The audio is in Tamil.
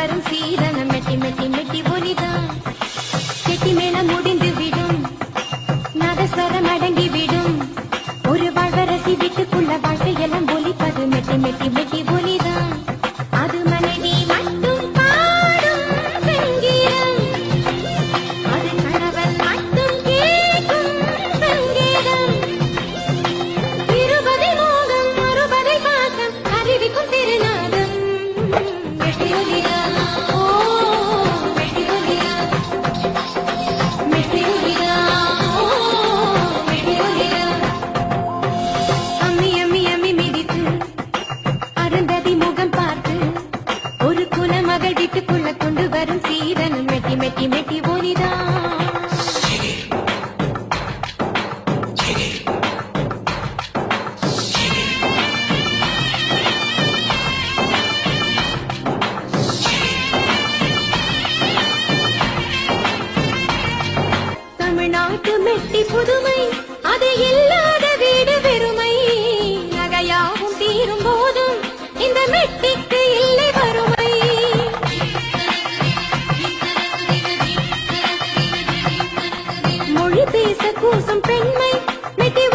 வரும் சீதனம் மெட்டி மெட்டி மெட்டி ஒலிதான். கெட்டி மேளம் முடிந்து விடும், நாதஸ்வரம் அடங்கி விடும். ஒரு வாழ்வரசி வீட்டுக்குள்ள வாழ்க்கையெல்லாம் ஒலிப்பது மெட்டி மெட்டி மெட்டி ஒலிதான். அது மனைவி மட்டும் பாடும் சங்கீதம், அது கணவன் மட்டும் கேட்கும் சங்கீதம். இருபதை மோகம் அறுபதை பாசம் அறிவிக்கும் திருநாதம். மெட்டி ஒலியா, ஓ மெட்டி ஒலியா, மெட்டி ஒலியா, ஓ மெட்டி ஒலியா. அம்மி அம்மி அம்மி மிதித்து அருந்ததி முகம் பார்த்து ஒரு குலமகள் வீட்டுக்குள்ள கொண்டு வரும் சீதனம் மெட்டி மெட்டி மெட்டி ஒலிதான். தமிழ்நாட்டு மெட்டி புதுமை, அது இல்லாத வீடு வெறுமை. நகையாவும் தீரும் போதும் இந்த மெட்டிக்கு இல்லை வறுமை. மொழி பேச கூசும் பெண்மை மெட்டி